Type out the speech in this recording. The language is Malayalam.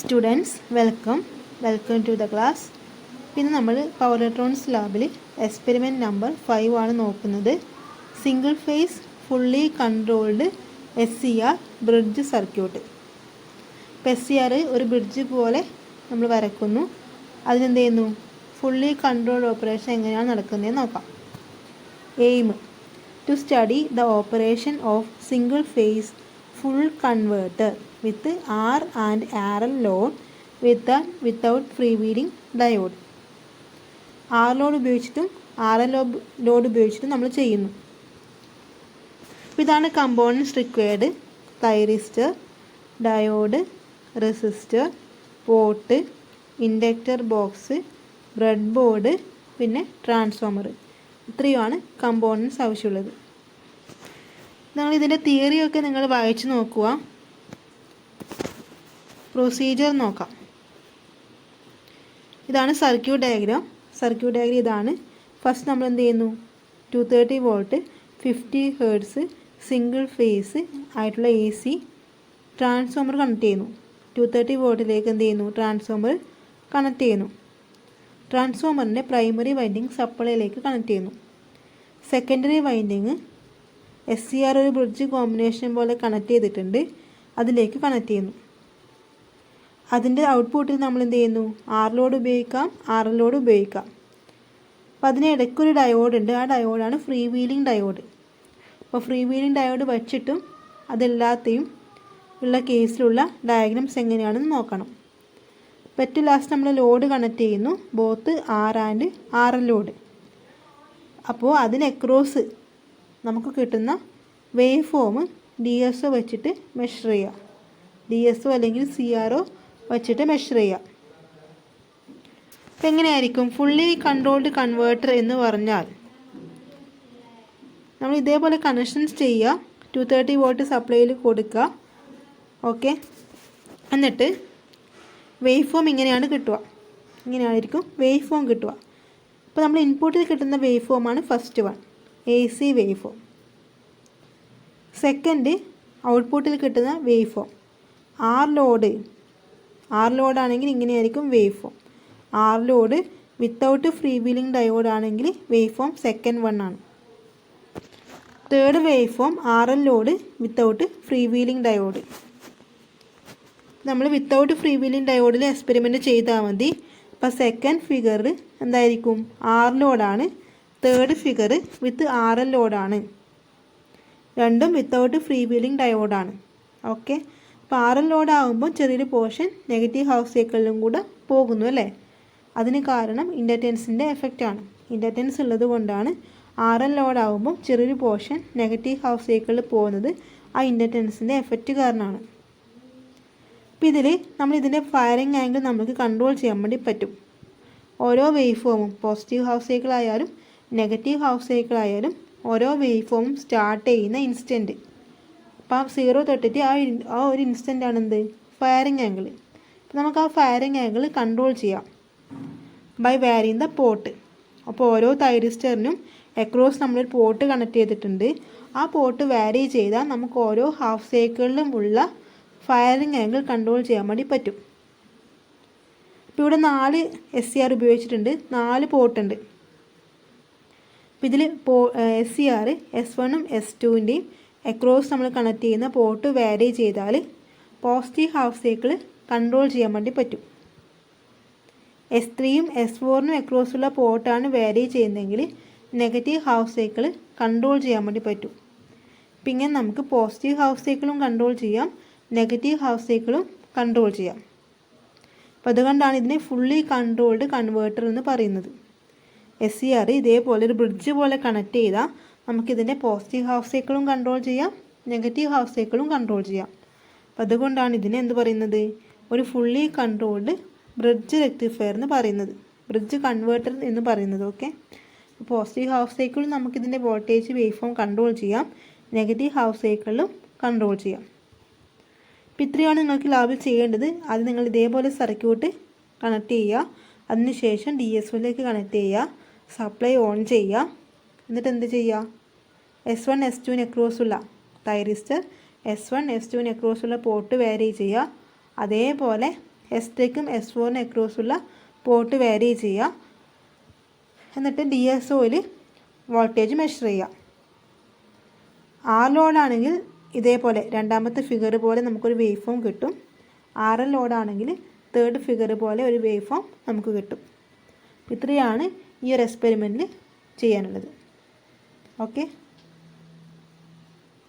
Students welcome to the class. പിന്നെ നമ്മൾ പവർ ഇലക്ട്രോണിക്സ് ലാബിൽ എക്സ്പെരിമെൻറ്റ് നമ്പർ 5 ആണ് നോക്കുന്നത്. Single phase fully controlled SCR bridge circuit. ഇപ്പോൾ SCR ഒരു ബ്രിഡ്ജ് പോലെ നമ്മൾ വരക്കുന്നു. അതിനെന്ത് ചെയ്യുന്നു, ഫുള്ളി കൺട്രോൾഡ് ഓപ്പറേഷൻ എങ്ങനെയാണ് നടക്കുന്നതെന്ന് നോക്കാം. Aim to study the operation of single phase full converter with R and RL load without freewheeling diode. R load ഉപയോഗിച്ചിട്ടും RL ലോഡ് ഉപയോഗിച്ചിട്ടും നമ്മൾ ചെയ്യുന്നു. അപ്പോൾ ഇതാണ് components required: thyristor, diode, resistor, port, inductor box, bread board, പിന്നെ ട്രാൻസ്ഫോമർ. ഇത്രയുമാണ് കമ്പോണൻസ് ആവശ്യമുള്ളത്. നിങ്ങൾ ഇതിൻ്റെ തിയറിയൊക്കെ നിങ്ങൾ വായിച്ച് നോക്കുക. പ്രൊസീജിയർ നോക്കാം. ഇതാണ് സർക്യൂട്ട് ഡയഗ്രാം. ഇതാണ്. ഫസ്റ്റ് നമ്മൾ എന്ത് ചെയ്യുന്നു, 230 വോൾട്ട് 50 ഹെർട്സ് സിംഗിൾ ഫേസ് ആയിട്ടുള്ള AC ട്രാൻസ്ഫോമർ കണക്ട് ചെയ്യുന്നു. 230 വോൾട്ടിലേക്ക് എന്ത് ചെയ്യുന്നു, ട്രാൻസ്ഫോമർ കണക്ട് ചെയ്യുന്നു. ട്രാൻസ്ഫോമറിൻ്റെ പ്രൈമറി വൈൻഡിങ് സപ്ലൈയിലേക്ക് കണക്ട് ചെയ്യുന്നു. സെക്കൻഡറി വൈൻഡിങ് SCR ഒരു ബ്രിഡ്ജ് കോമ്പിനേഷൻ പോലെ കണക്ട് ചെയ്തിട്ടുണ്ട്, അതിലേക്ക് കണക്ട് ചെയ്യുന്നു. അതിൻ്റെ ഔട്ട്പുട്ടിൽ നമ്മൾ എന്ത് ചെയ്യുന്നു, R ലോഡ് ഉപയോഗിക്കാം, RL ലോഡ് ഉപയോഗിക്കാം. അപ്പോൾ അതിനിടയ്ക്കൊരു ഡയോഡ് ഉണ്ട്. ആ ഡയോഡാണ് ഫ്രീ വീലിംഗ് ഡയോഡ്. അപ്പോൾ ഫ്രീ വീലിംഗ് ഡയോഡ് വച്ചിട്ടും അതെല്ലാത്തെയും ഉള്ള കേസിലുള്ള ഡയഗ്രാംസ് എങ്ങനെയാണെന്ന് നോക്കണം. ഏറ്റവും ലാസ്റ്റ് നമ്മൾ ലോഡ് കണക്ട് ചെയ്യുന്നു, both R and RL load. അപ്പോൾ അതിന് അക്രോസ് നമുക്ക് കിട്ടുന്ന വേവ് ഫോം DSO വെച്ചിട്ട് മെഷർ ചെയ്യുക. DSO അല്ലെങ്കിൽ CRO വെച്ചിട്ട് മെഷർ ചെയ്യുക. അപ്പം എങ്ങനെയായിരിക്കും ഫുള്ളി കൺട്രോൾഡ് കൺവേർട്ടർ എന്ന് പറഞ്ഞാൽ, നമ്മൾ ഇതേപോലെ കണക്ഷൻസ് ചെയ്യുക. 230 വോൾട്ട് സപ്ലൈയിൽ കൊടുക്കുക. ഓക്കെ, എന്നിട്ട് വേവ് ഫോം ഇങ്ങനെയാണ് കിട്ടുക. ഇങ്ങനെയായിരിക്കും വേവ് ഫോം കിട്ടുക. അപ്പോൾ നമ്മൾ ഇൻപുട്ടിൽ കിട്ടുന്ന വേവ് ഫോമാണ് first one, AC wave form. Second, ഔട്ട്പുട്ടിൽ കിട്ടുന്ന വേവ് ഫോം R ലോഡാണെങ്കിൽ ഇങ്ങനെയായിരിക്കും wave form. R load without free wheeling diode ആണെങ്കിൽ വേവ് ഫോം സെക്കൻഡ് വൺ ആണ്. Third wave form RL load without free wheeling diode. നമ്മൾ വിത്തൗട്ട് ഫ്രീ വീലിംഗ് ഡയോഡിൽ എക്സ്പെരിമെൻറ്റ് ചെയ്താൽ മതി. അപ്പോൾ സെക്കൻഡ് ഫിഗർ എന്തായിരിക്കും, R ലോഡാണ്. തേർഡ് ഫിഗർ വിത്ത് RL ലോഡാണ്. രണ്ടും വിത്തൗട്ട് ഫ്രീ വീലിംഗ് ഡയോഡാണ്. ഓക്കെ, അപ്പോൾ RL ലോഡ് ആകുമ്പോൾ ചെറിയൊരു പോർഷൻ നെഗറ്റീവ് ഹാഫ് സൈക്കിളിലും കൂടെ പോകുന്നു അല്ലേ. അതിന് കാരണം ഇൻഡക്റ്റൻസിൻ്റെ എഫക്റ്റാണ്. ഇൻഡക്റ്റൻസ് ഉള്ളത് കൊണ്ടാണ് RL ലോഡ് ആകുമ്പോൾ ചെറിയൊരു പോർഷൻ നെഗറ്റീവ് ഹാഫ് സൈക്കിളിൽ പോകുന്നത്. ആ ഇൻഡക്റ്റൻസിൻ്റെ എഫക്റ്റ് കാരണമാണ്. അപ്പോൾ ഇതിൽ നമ്മൾ ഇതിൻ്റെ ഫയറിംഗ് ആംഗിൾ നമുക്ക് കൺട്രോൾ ചെയ്യാൻ വേണ്ടി പറ്റും. ഓരോ വേവ് ഫോമും പോസിറ്റീവ് ഹാഫ് സൈക്കിൾ ആയാലും നെഗറ്റീവ് ഹാഫ് സൈക്കിൾ ആയാലും ഓരോ വേവ് ഫോമും സ്റ്റാർട്ട് ചെയ്യുന്ന ഇൻസ്റ്റൻറ്റ്, അപ്പം 0 തൊട്ടിട്ട് ആ ഒരു ഇൻസ്റ്റൻ്റ് ആണെന്ത്, ഫയറിംഗ് ആംഗിൾ. അപ്പം നമുക്ക് ആ ഫയറിംഗ് ആംഗിൾ കൺട്രോൾ ചെയ്യാം ബൈ വാരിയിങ് ദ പോർട്ട്. അപ്പോൾ ഓരോ തൈറിസ്റ്ററിനും അക്രോസ് നമ്മളൊരു പോർട്ട് കണക്ട് ചെയ്തിട്ടുണ്ട്. ആ പോർട്ട് വാരി ചെയ്താൽ നമുക്ക് ഓരോ ഹാഫ് സൈക്കിളിലും ഉള്ള ഫയറിംഗ് ആംഗിൾ കൺട്രോൾ ചെയ്യാൻ വേണ്ടി പറ്റും. ഇപ്പോൾ ഇവിടെ 4 SCR ഉപയോഗിച്ചിട്ടുണ്ട്, 4 പോർട്ടുണ്ട്. അപ്പോൾ ഇതിൽ SCR S1ഉം S2ൻ്റെയും അക്രോസ് നമ്മൾ കണക്ട് ചെയ്യുന്ന പോർട്ട് വാരി ചെയ്താൽ പോസിറ്റീവ് ഹാഫ് സൈക്കിൾ കൺട്രോൾ ചെയ്യാൻ വേണ്ടി പറ്റും. S3യും S4നും അക്രോസുള്ള പോർട്ടാണ് വാരി ചെയ്യുന്നതെങ്കിൽ നെഗറ്റീവ് ഹാഫ് സൈക്കിൾ കൺട്രോൾ ചെയ്യാൻ വേണ്ടി പറ്റും. അപ്പം ഇങ്ങനെ നമുക്ക് പോസിറ്റീവ് ഹാഫ് സൈക്കിളും കൺട്രോൾ ചെയ്യാം, നെഗറ്റീവ് ഹാഫ് സൈക്കിളും കൺട്രോൾ ചെയ്യാം. അപ്പോൾ അതുകൊണ്ടാണ് ഇതിനെ ഫുള്ളി കൺട്രോൾഡ് കൺവേർട്ടർ എന്ന് പറയുന്നത്. SCR ഇതേപോലെ ഒരു ബ്രിഡ്ജ് പോലെ കണക്ട് ചെയ്താൽ നമുക്കിതിൻ്റെ പോസിറ്റീവ് ഹാഫ് സൈക്കിളും കൺട്രോൾ ചെയ്യാം, നെഗറ്റീവ് ഹാഫ് സൈക്കിളും കൺട്രോൾ ചെയ്യാം. അപ്പോൾ അതുകൊണ്ടാണ് ഇതിനെ എന്ത് പറയുന്നത്, ഒരു ഫുള്ളി കൺട്രോൾഡ് ബ്രിഡ്ജ് റെക്ടിഫയർ എന്ന് പറയുന്നത്, ബ്രിഡ്ജ് കൺവേർട്ടർ എന്ന് പറയുന്നത്. ഓക്കെ, പോസിറ്റീവ് ഹാഫ് സൈക്കിളും നമുക്കിതിൻ്റെ വോൾട്ടേജ് വേവ് ഫോം കൺട്രോൾ ചെയ്യാം, നെഗറ്റീവ് ഹാഫ് സൈക്കിളിലും കൺട്രോൾ ചെയ്യാം. അപ്പോൾ ഇത്രയാണ് നിങ്ങൾക്ക് ലാബിൽ ചെയ്യേണ്ടത്. അത് നിങ്ങൾ ഇതേപോലെ സർക്യൂട്ട് കണക്ട് ചെയ്യുക, അതിനുശേഷം DSOയിലേക്ക് കണക്ട് ചെയ്യുക, സപ്ലൈ ഓൺ ചെയ്യുക. എന്നിട്ട് എന്ത് ചെയ്യുക, S1 S2 അക്രോസുള്ള thyristor S1 S2 അക്രോസുള്ള port വാരി ചെയ്യുക. അതേപോലെ S3ക്കും S4നും അക്രോസുള്ള പോർട്ട് വാരി ചെയ്യുക. എന്നിട്ട് DSOയിൽ വോൾട്ടേജ് മെഷർ ചെയ്യുക. R ലോഡാണെങ്കിൽ ഇതേപോലെ രണ്ടാമത്തെ ഫിഗർ പോലെ നമുക്കൊരു വേവ് ഫോം കിട്ടും. RL ലോഡാണെങ്കിൽ തേർഡ് ഫിഗർ പോലെ ഒരു വേവ് ഫോം നമുക്ക് കിട്ടും. ഇത്രയാണ് ഈ ഒരു എക്സ്പെരിമെൻറ്റിൽ ചെയ്യാനുള്ളത്. ഓക്കെ.